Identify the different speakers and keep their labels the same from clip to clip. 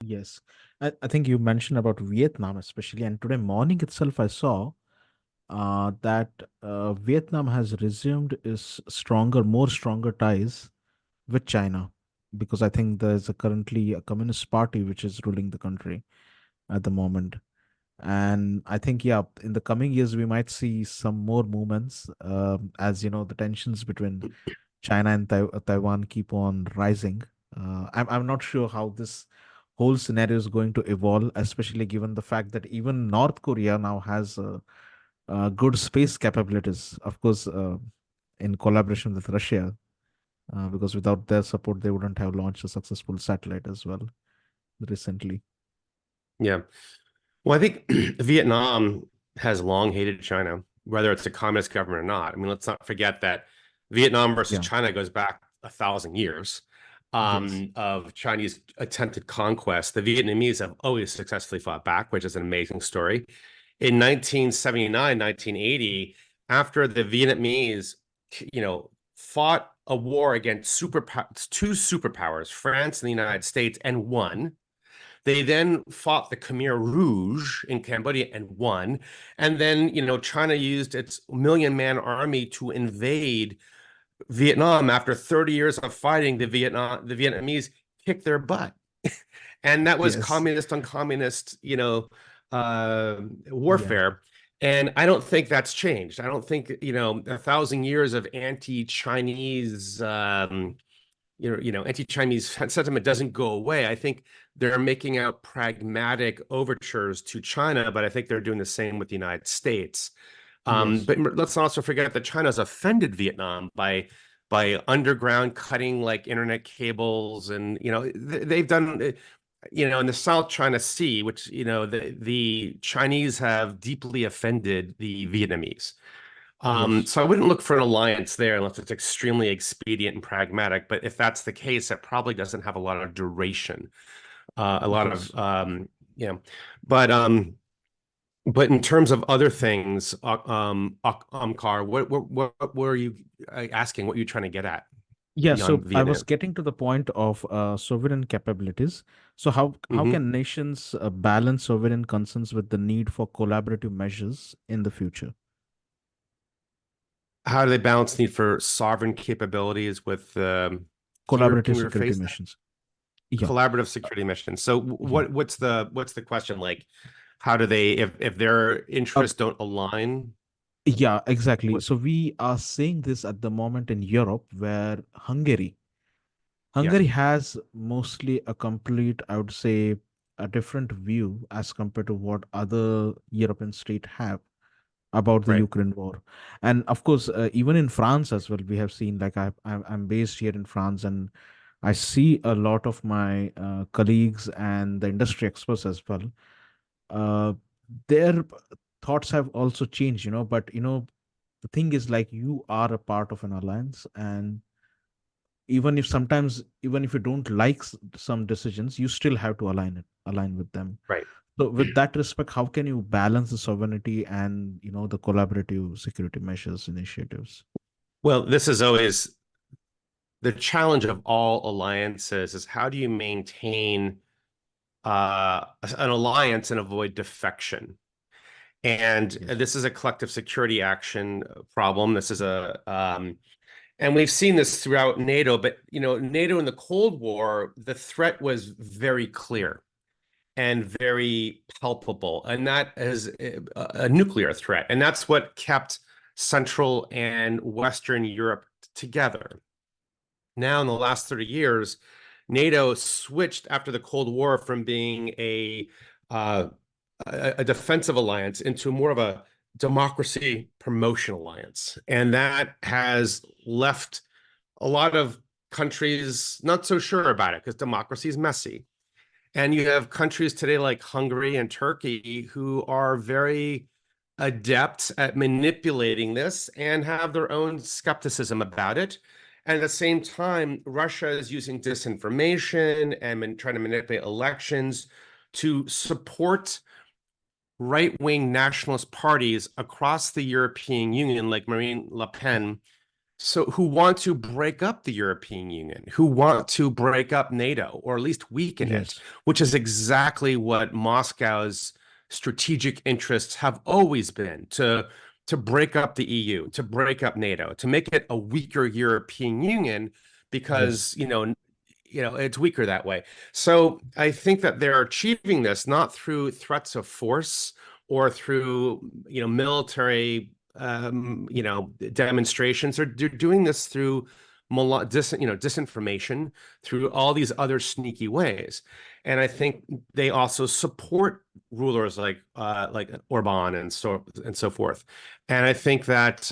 Speaker 1: Yes. I think you mentioned about Vietnam especially, and today morning itself I saw that Vietnam has resumed its more stronger ties with China, because I think there's currently a communist party which is ruling the country at the moment. And I think, yeah, in the coming years, we might see some more movements, as you know, the tensions between China and Taiwan keep on rising. I'm not sure how this whole scenario is going to evolve, especially given the fact that even North Korea now has good space capabilities, of course, in collaboration with Russia, because without their support, they wouldn't have launched a successful satellite as well recently.
Speaker 2: Yeah. Well, I think Vietnam has long hated China, whether it's a communist government or not. I mean, let's not forget that Vietnam versus
Speaker 1: Yeah.
Speaker 2: China goes back 1,000 years
Speaker 1: Yes.
Speaker 2: of Chinese attempted conquest. The Vietnamese have always successfully fought back, which is an amazing story. In 1979, 1980, after the Vietnamese, fought a war against two superpowers, France and the United States, and won. They then fought the Khmer Rouge in Cambodia and won. And then, China used its million-man army to invade Vietnam. After 30 years of fighting, the Vietnamese kicked their butt. And that was
Speaker 1: Yes.
Speaker 2: communist on communist,
Speaker 1: Yeah.
Speaker 2: warfare. And I don't think that's changed. I don't think, 1,000 years of anti-Chinese anti-Chinese sentiment doesn't go away. I think they're making out pragmatic overtures to China, but I think they're doing the same with the United States.
Speaker 1: Yes.
Speaker 2: But let's not also forget that China's offended Vietnam by underground cutting like internet cables, and they've done in the South China Sea, which the Chinese have deeply offended the Vietnamese.
Speaker 1: Yes.
Speaker 2: So I wouldn't look for an alliance there unless it's extremely expedient and pragmatic. But if that's the case, it probably doesn't have a lot of duration. A lot of
Speaker 1: Yes.
Speaker 2: yeah. But in terms of other things, Omkar, what were you asking? What are you trying to get at
Speaker 1: Yeah,
Speaker 2: beyond
Speaker 1: so I was
Speaker 2: Vietnam?
Speaker 1: getting to the point of sovereign capabilities. So how
Speaker 2: Hmm.
Speaker 1: can nations balance sovereign concerns with the need for collaborative measures in the future?
Speaker 2: How do they balance need for sovereign capabilities with can
Speaker 1: Collaborative
Speaker 2: you
Speaker 1: security
Speaker 2: rephrase that?
Speaker 1: missions. Yeah,
Speaker 2: Collaborative security missions. So
Speaker 1: yeah.
Speaker 2: what's the question like? How do they if their
Speaker 1: Uh,
Speaker 2: interests don't align?
Speaker 1: yeah, exactly.
Speaker 2: What?
Speaker 1: So we are seeing this at the moment in Europe, where
Speaker 2: Yeah,
Speaker 1: Hungary has mostly a complete, I would say, a different view as compared to what other European states have about the
Speaker 2: right.
Speaker 1: Ukraine war. And of course, even in France as well, we have seen, like, I'm based here in France, and I see a lot of my colleagues and the industry experts as well. Uh, their thoughts have also changed, but the thing is, like, you are a part of an alliance, and even if you don't like some decisions, you still have to align with them.
Speaker 2: Right.
Speaker 1: So with that respect, how can you balance the sovereignty and the collaborative security measures initiatives?
Speaker 2: Well, this is always the challenge of all alliances is how do you maintain an alliance and avoid defection? And
Speaker 1: Yes.
Speaker 2: this is a collective security action problem. This is and we've seen this throughout NATO, but NATO in the Cold War, the threat was very clear and very palpable, and that is a nuclear threat, and that's what kept Central and Western Europe together. Now, in the last 30 years, NATO switched after the Cold War from being uh, a defensive alliance into more of a democracy promotion alliance. And that has left a lot of countries not so sure about it because democracy is messy. And you have countries today like Hungary and Turkey who are very adept at manipulating this and have their own skepticism about it. And at the same time, Russia is using disinformation and trying to manipulate elections to support right-wing nationalist parties across the European Union, like Marine Le Pen, So who want to break up the European Union, who want to break up NATO or at least weaken it,
Speaker 1: Yes,
Speaker 2: which is exactly what Moscow's strategic interests have always been to break up the EU, to break up NATO, to make it a weaker European Union
Speaker 1: yes,
Speaker 2: because, it's weaker that way. So I think that they're achieving this not through threats of force or through, military demonstrations. They're doing this through disinformation, through all these other sneaky ways. And I think they also support rulers like Orban and so forth. And I think that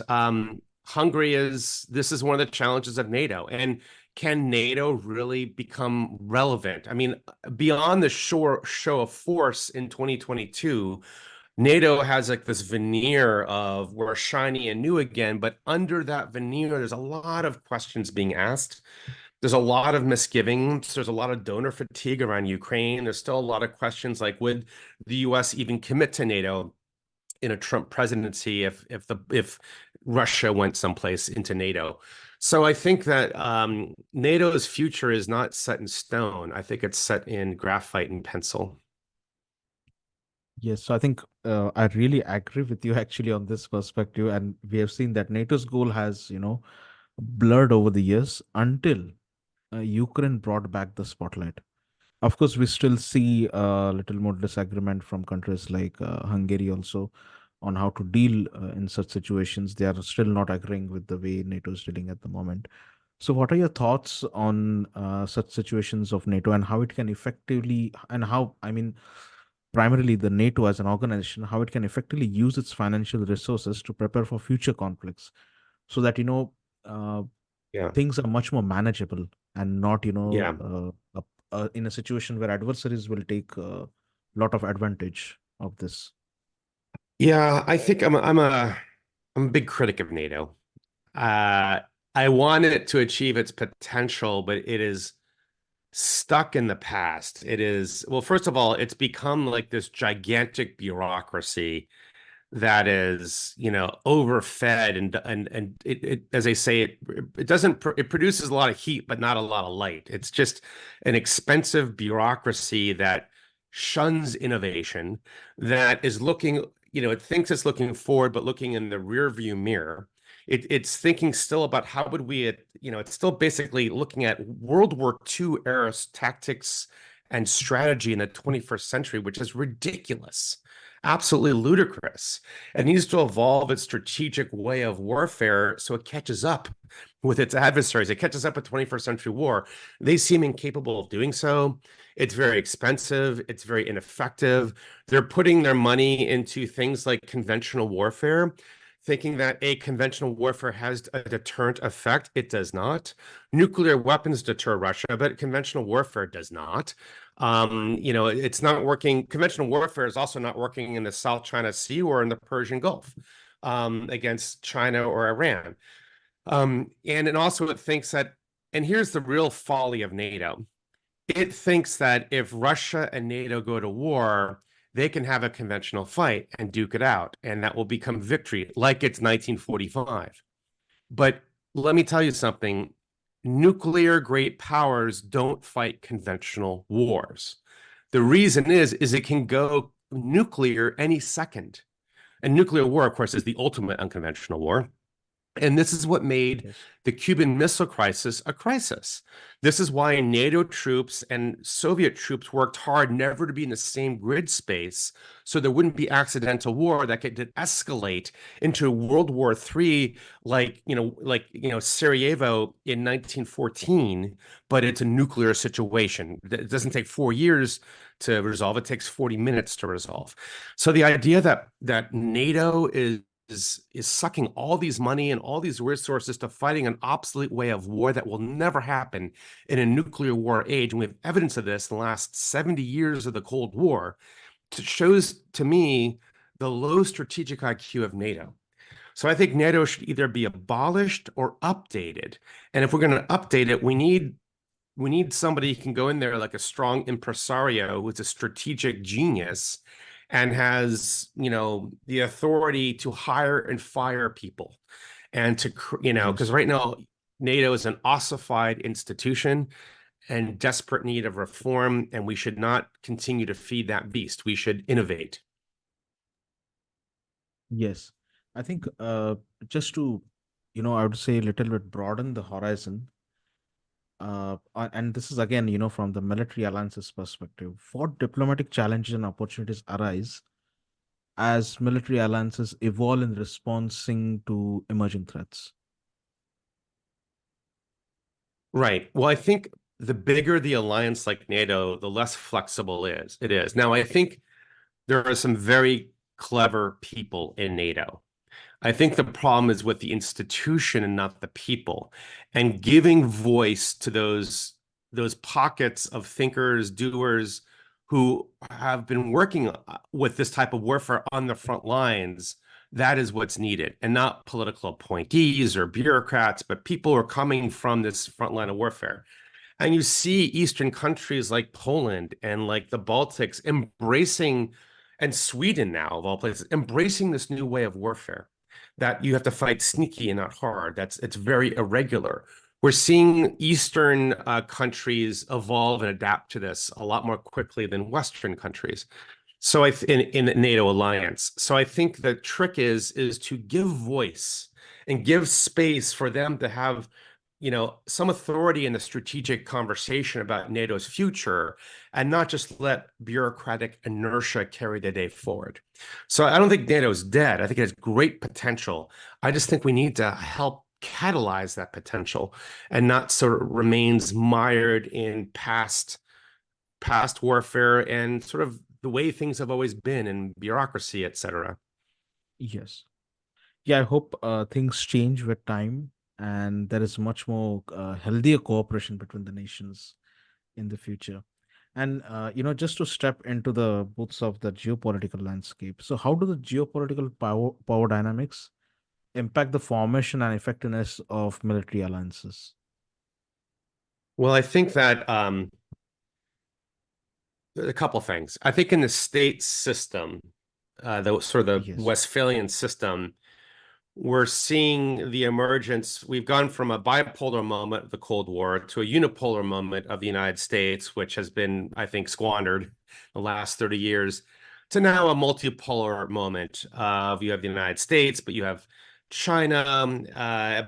Speaker 2: Hungary this is one of the challenges of NATO. And can NATO really become relevant? I mean, beyond the show of force in 2022, NATO has like this veneer of we're shiny and new again, but under that veneer, there's a lot of questions being asked. There's a lot of misgivings. There's a lot of donor fatigue around Ukraine. There's still a lot of questions, would the US even commit to NATO in a Trump presidency if Russia went someplace into NATO? So I think that NATO's future is not set in stone. I think it's set in graphite and pencil.
Speaker 1: yes. So I think I really agree with you actually on this perspective, and we have seen that NATO's goal has, blurred over the years until Ukraine brought back the spotlight. Of course, we still see a little more disagreement from countries like Hungary also on how to deal in such situations. They are still not agreeing with the way NATO is dealing at the moment. So, what are your thoughts on such situations of NATO and how it can effectively, and how, I mean, primarily the NATO as an organization, how it can effectively use its financial resources to prepare for future conflicts so that, uh,
Speaker 2: Yeah.
Speaker 1: things are much more manageable and not,
Speaker 2: Yeah.
Speaker 1: in a situation where adversaries will take a lot of advantage of this.
Speaker 2: Yeah, I think I'm a big critic of NATO. Uh, I want it to achieve its potential, but it is stuck in the past. It is, well, first of all, it's become like this gigantic bureaucracy that is, overfed and as they say, it doesn't it produces a lot of heat, but not a lot of light. It's just an expensive bureaucracy that shuns innovation, that is looking, it thinks it's looking forward, but looking in the rear view mirror. It's thinking still about how would we, it's still basically looking at World War II era tactics and strategy in the 21st century, which is ridiculous, absolutely ludicrous. It needs to evolve its strategic way of warfare so it catches up with its adversaries. It catches up with 21st century war. They seem incapable of doing so. It's very expensive. It's very ineffective. They're putting their money into things like conventional warfare, thinking that a conventional warfare has a deterrent effect. It does not. Nuclear weapons deter Russia, but conventional warfare does not. It's not working. Conventional warfare is also not working in the South China Sea or in the Persian Gulf against China or Iran. And also it thinks that, and here's the real folly of NATO. It thinks that if Russia and NATO go to war, they can have a conventional fight and duke it out, and that will become victory, like it's 1945. But let me tell you something. Nuclear great powers don't fight conventional wars. The reason is it can go nuclear any second. And nuclear war, of course, is the ultimate unconventional war. And this is what made
Speaker 1: Yes.
Speaker 2: the Cuban Missile Crisis a crisis. This is why NATO troops and Soviet troops worked hard never to be in the same grid space, so there wouldn't be accidental war that could escalate into World War III, Sarajevo in 1914, but it's a nuclear situation. It doesn't take 4 years to resolve; it takes 40 minutes to resolve. So the idea that NATO is sucking all these money and all these resources to fighting an obsolete way of war that will never happen in a nuclear war age. And we have evidence of this in the last 70 years of the Cold War. It shows to me the low strategic IQ of NATO. So I think NATO should either be abolished or updated. And if we're going to update it, we need somebody who can go in there like a strong impresario who's a strategic genius and has, the authority to hire and fire people and to, because
Speaker 1: Yes.
Speaker 2: right now NATO is an ossified institution and desperate need of reform, and we should not continue to feed that beast. We should innovate.
Speaker 1: Yes. I think just to, I would say a little bit broaden the horizon, and this is again, from the military alliances perspective, what diplomatic challenges and opportunities arise as military alliances evolve in responding to emerging threats?
Speaker 2: Right. Well, I think the bigger the alliance like NATO, the less flexible it is. Now, I think there are some very clever people in NATO. I think the problem is with the institution and not the people, and giving voice to those pockets of thinkers, doers who have been working with this type of warfare on the front lines. That is what's needed, and not political appointees or bureaucrats, but people who are coming from this front line of warfare. And you see Eastern countries like Poland and like the Baltics embracing, and Sweden now, of all places, embracing this new way of warfare that you have to fight sneaky and not hard. It's very irregular. We're seeing Eastern countries evolve and adapt to this a lot more quickly than Western countries. So in the NATO alliance. So I think the trick is to give voice and give space for them to have, some authority in the strategic conversation about NATO's future, and not just let bureaucratic inertia carry the day forward. So I don't think NATO's dead. I think it has great potential. I just think we need to help catalyze that potential and not sort of remains mired in past warfare and sort of the way things have always been in bureaucracy, etc.
Speaker 1: Yes. Yeah, I hope things change with time and there is much more healthier cooperation between the nations in the future. And just to step into the boots of the geopolitical landscape. So, how do the geopolitical power dynamics impact the formation and effectiveness of military alliances?
Speaker 2: Well, I think that a couple things. I think in the state system, the sort of the
Speaker 1: Yes.
Speaker 2: Westphalian system, we're seeing the emergence. We've gone from a bipolar moment of the Cold War to a unipolar moment of the United States, which has been, I think, squandered the last 30 years, to now a multipolar moment of you have the United States, but you have China,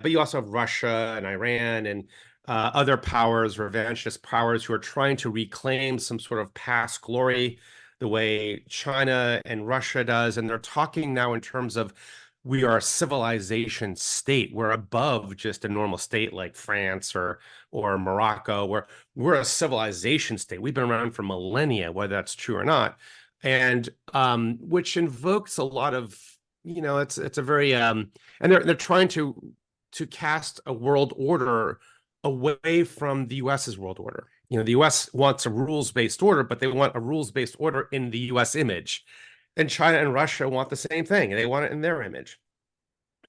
Speaker 2: but you also have Russia and Iran and other powers, revanchist powers who are trying to reclaim some sort of past glory the way China and Russia does. And they're talking now in terms of we are a civilization state. We're above just a normal state like France or Morocco. We're a civilization state. We've been around for millennia, whether that's true or not, and which invokes a lot of it's a very and they're trying to cast a world order away from the US's world order. The US wants a rules-based order, but they want a rules-based order in the US image. And China and Russia want the same thing. They want it in their image.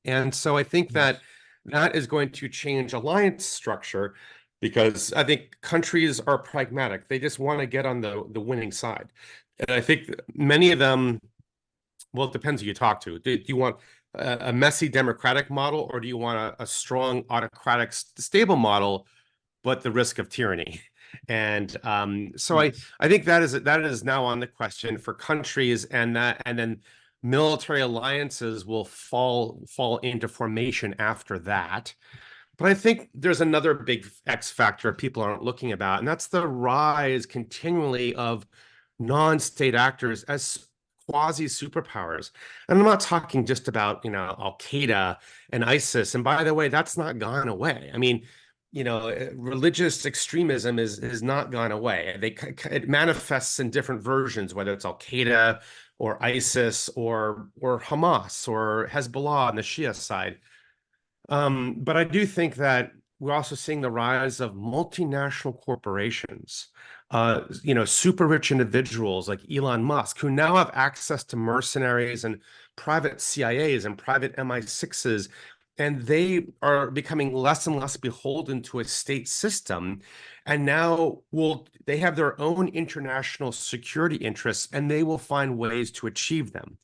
Speaker 2: And so I think that
Speaker 1: Yes.
Speaker 2: that is going to change alliance structure because I think countries are pragmatic. They just want to get on the winning side. And I think many of them, well, it depends who you talk to. Do you want a messy democratic model, or do you want a strong autocratic stable model, but the risk of tyranny? And so
Speaker 1: Yes.
Speaker 2: I think that is now on the question for countries, and then military alliances will fall into formation after that. But I think there's another big X factor people aren't looking about, and that's the rise continually of non-state actors as quasi superpowers. And I'm not talking just about, Al Qaeda and ISIS. And by the way, that's not gone away. I mean, religious extremism is not gone away. It manifests in different versions, whether it's Al Qaeda or ISIS or Hamas or Hezbollah on the Shia side. But I do think that we're also seeing the rise of multinational corporations, super rich individuals like Elon Musk, who now have access to mercenaries and private CIAs and private MI6s, and they are becoming less and less beholden to a state system. And now they have their own international security interests, and they will find ways to achieve them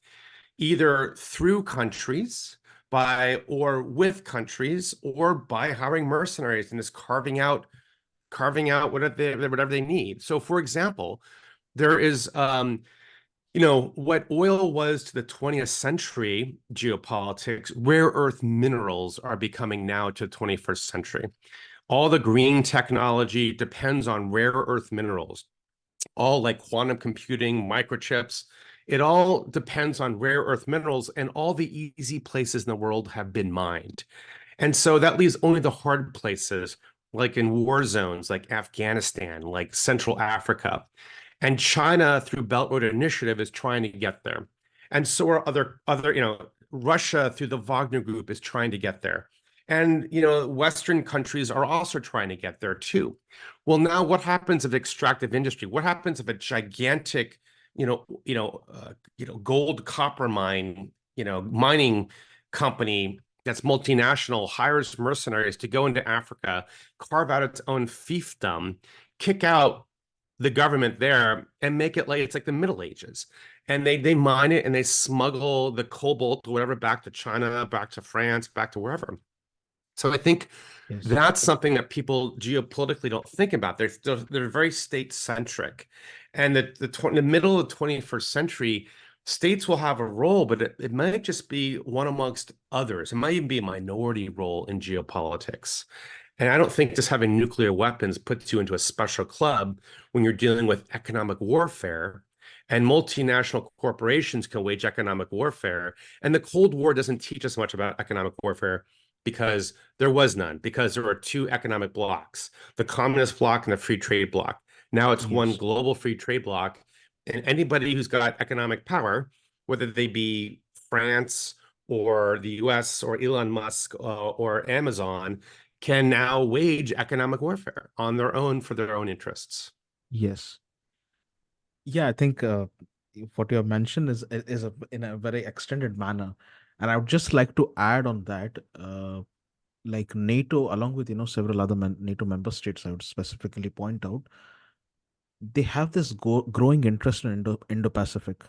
Speaker 2: either through countries by or with countries or by hiring mercenaries and just carving out whatever they need. So, for example, there is what oil was to the 20th century geopolitics, rare earth minerals are becoming now to the 21st century. All the green technology depends on rare earth minerals, all like quantum computing, microchips. It all depends on rare earth minerals, and all the easy places in the world have been mined. And so that leaves only the hard places, like in war zones, like Afghanistan, like Central Africa. And China, through Belt Road Initiative, is trying to get there. And so are Russia through the Wagner Group is trying to get there. And Western countries are also trying to get there too. Well, now what happens if extractive industry? What happens if a gigantic, gold copper mine, mining company that's multinational hires mercenaries to go into Africa, carve out its own fiefdom, kick out the government there, and make it like it's like the Middle Ages. And they mine it and they smuggle the cobalt or whatever back to China, back to France, back to wherever. So I think
Speaker 1: Yes.
Speaker 2: that's something that people geopolitically don't think about. They're very state centric, and the middle of the 21st century, states will have a role, but it might just be one amongst others. It might even be a minority role in geopolitics. And I don't think just having nuclear weapons puts you into a special club when you're dealing with economic warfare. And multinational corporations can wage economic warfare. And the Cold War doesn't teach us much about economic warfare because there was none, because there were two economic blocks, the communist bloc and the free trade bloc. Now it's one
Speaker 1: Yes.
Speaker 2: global free trade bloc. And anybody who's got economic power, whether they be France or the US or Elon Musk or Amazon, can now wage economic warfare on their own for their own interests.
Speaker 1: Yes. Yeah, I think what you have mentioned is in a very extended manner, and I would just like to add on that, like NATO, along with several other NATO member states, I would specifically point out, they have this growing interest in Indo-Pacific.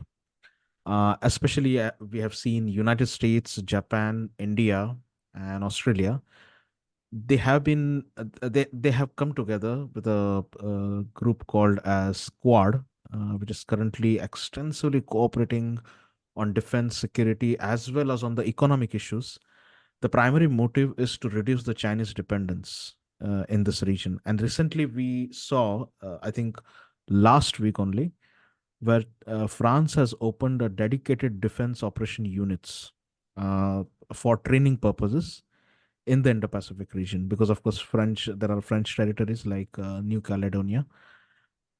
Speaker 1: Especially, we have seen United States, Japan, India, and Australia. They have come together with a, group called as Quad, which is currently extensively cooperating on defense, security, as well as on the economic issues. The primary motive is to reduce the Chinese dependence in this region. And recently, we saw, I think, last week only, where France has opened a dedicated defense operation units uh, for training purposes in the Indo-Pacific region, because of course there are French territories like New Caledonia.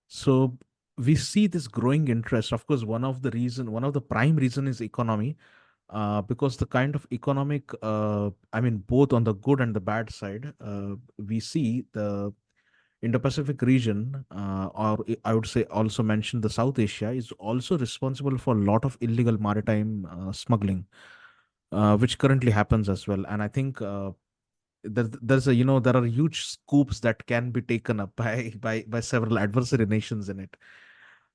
Speaker 1: So we see this growing interest. Of course, one of the prime reason is economy, because the kind of economic, I mean, both on the good and the bad side, we see the Indo-Pacific region, or I would say also mention the South Asia, is also responsible for a lot of illegal maritime smuggling, which currently happens as well. And I think there's a there are huge scoops that can be taken up by several adversary nations in it.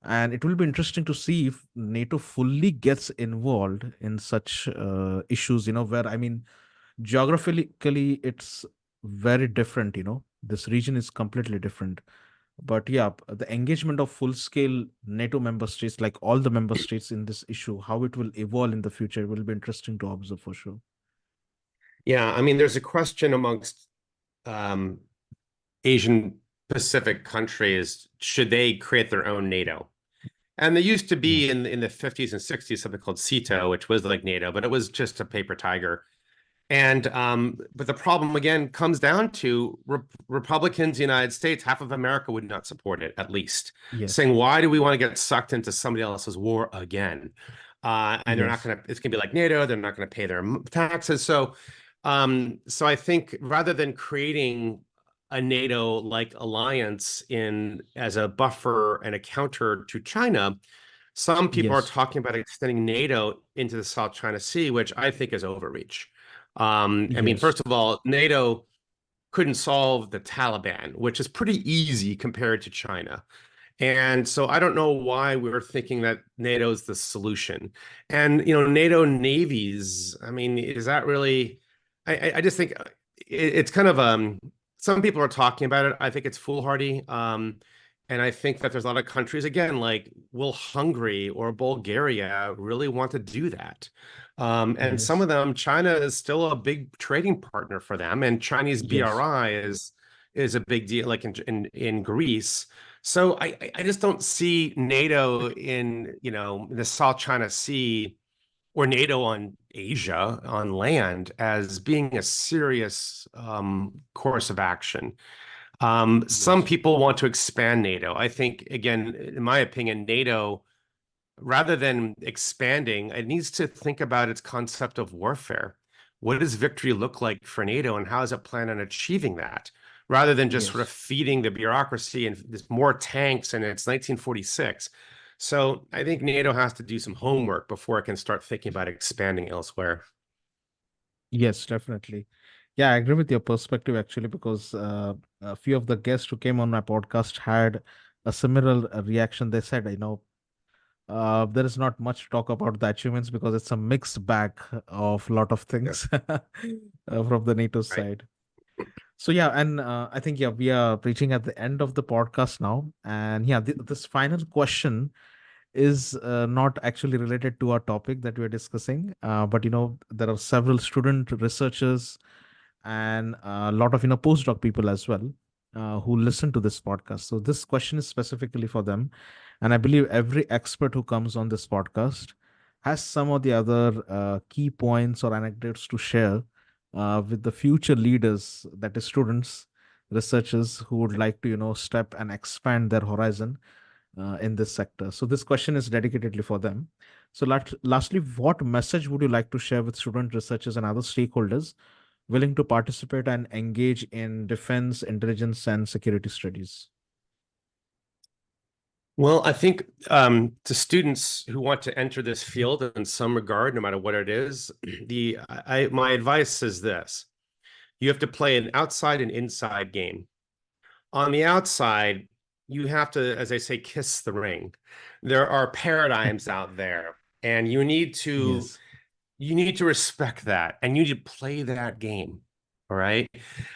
Speaker 1: And it will be interesting to see if NATO fully gets involved in such issues, where, I mean, geographically it's very different. This region is completely different. But yeah, the engagement of full scale NATO member states, like all the member states in this issue, how it will evolve in the future will be interesting to observe for sure.
Speaker 2: Yeah, I mean, there's a question amongst um, Asian Pacific countries, should they create their own NATO? And there used to
Speaker 1: Yeah.
Speaker 2: be in the 50s and 60s something called CETO, which was like NATO, but it was just a paper tiger. And but the problem again comes down to Republicans in the United States, half of America would not support it, at least,
Speaker 1: Yes.
Speaker 2: saying, why do we want to get sucked into somebody else's war again? And they're not
Speaker 1: Yes.
Speaker 2: going to, it's going to be like NATO, they're not going to pay their taxes. So I think rather than creating a NATO-like alliance in as a buffer and a counter to China, some people are
Speaker 1: Yes.
Speaker 2: talking about extending NATO into the South China Sea, which I think is overreach. I mean,
Speaker 1: Yes.
Speaker 2: first of all, NATO couldn't solve the Taliban, which is pretty easy compared to China. And so I don't know why we're thinking that NATO is the solution. And NATO navies, I mean, is that really? I just think it's kind of some people are talking about it. I think it's foolhardy. And I think that there's a lot of countries, again, like will Hungary or Bulgaria really want to do that? And some
Speaker 1: Yes.
Speaker 2: of them, China is still a big trading partner for them, and Chinese
Speaker 1: Yes.
Speaker 2: BRI is a big deal, like in Greece. So I just don't see NATO in, the South China Sea or NATO on Asia on land as being a serious course of action. Some
Speaker 1: Yes.
Speaker 2: people want to expand NATO. I think, again, in my opinion, NATO, rather than expanding, it needs to think about its concept of warfare. What does victory look like for NATO, and how does it plan on achieving that? Rather than just sort of
Speaker 1: Yes.
Speaker 2: feeding the bureaucracy and there's more tanks and it's 1946. So I think NATO has to do some homework before it can start thinking about expanding elsewhere.
Speaker 1: Yes, definitely. Yeah, I agree with your perspective actually, because a few of the guests who came on my podcast had a similar reaction. They said, there is not much to talk about the achievements because it's a mixed bag of lot of
Speaker 2: Yeah,
Speaker 1: things from the NATO
Speaker 2: right.
Speaker 1: side. So yeah, and I think, yeah, we are reaching at the end of the podcast now, and yeah, this final question is not actually related to our topic that we're discussing, but there are several student researchers and a lot of postdoc people as well who listen to this podcast. So this question is specifically for them, and I believe every expert who comes on this podcast has some of the other key points or anecdotes to share with the future leaders, that is students, researchers who would like to step and expand their horizon in this sector. So this question is dedicatedly for them. So lastly, what message would you like to share with student researchers and other stakeholders willing to participate and engage in defense, intelligence, and security studies?
Speaker 2: Well, I think to students who want to enter this field in some regard, no matter what it is, my advice is this: you have to play an outside and inside game. On the outside, you have to, as I say, kiss the ring. There are paradigms out there, and
Speaker 1: Yes.
Speaker 2: you need to respect that, and you need to play that game. All right.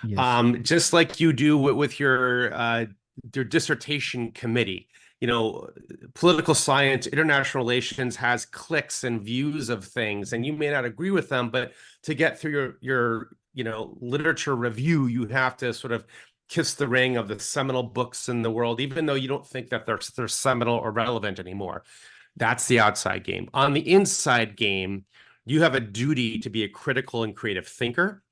Speaker 1: Yes.
Speaker 2: Just like you do with your dissertation committee. You know, political science, international relations has cliques and views of things, and you may not agree with them, but to get through your literature review, you have to sort of kiss the ring of the seminal books in the world, even though you don't think that they're seminal or relevant anymore. That's the outside game. On the inside game, you have a duty to be a critical and creative thinker,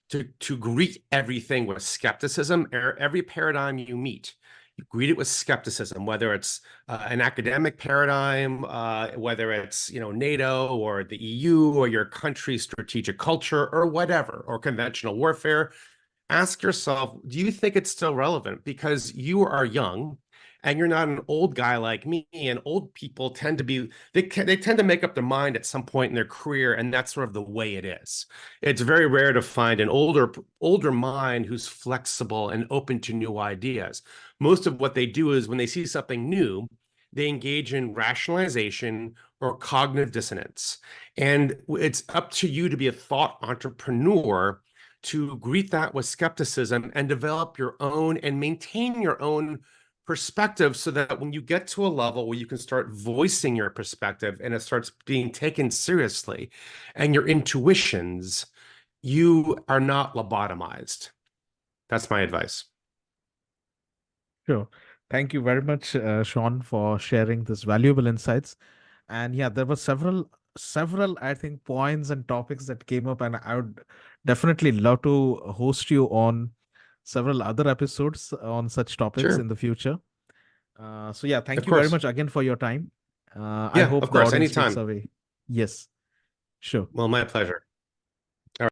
Speaker 2: to greet everything with skepticism. Every paradigm you meet, you greet it with skepticism, whether it's an academic paradigm, whether it's NATO or the EU or your country's strategic culture or whatever, or conventional warfare. Ask yourself, do you think it's still relevant? Because you are young and you're not an old guy like me. And old people tend to be, they tend to make up their mind at some point in their career. And that's sort of the way it is. It's very rare to find an older mind who's flexible and open to new ideas. Most of what they do is when they see something new, they engage in rationalization or cognitive dissonance. And it's up to you to be a thought entrepreneur to greet that with skepticism and develop your own and maintain your own perspective so that when you get to a level where you can start voicing your perspective and it starts being taken seriously and your intuitions, you are not lobotomized. That's my advice.
Speaker 1: Sure. Thank you very much, Sean, for sharing this valuable insights. And yeah, there were several, I think, points and topics that came up, and I would definitely love to host you on several other episodes on such topics in
Speaker 2: Sure.
Speaker 1: the future. So yeah,
Speaker 2: Of
Speaker 1: thank you very
Speaker 2: course.
Speaker 1: much again for your time. I
Speaker 2: Yeah,
Speaker 1: hope
Speaker 2: of
Speaker 1: the
Speaker 2: course.
Speaker 1: audience takes
Speaker 2: Anytime.
Speaker 1: away. Yes, sure.
Speaker 2: Well, my pleasure.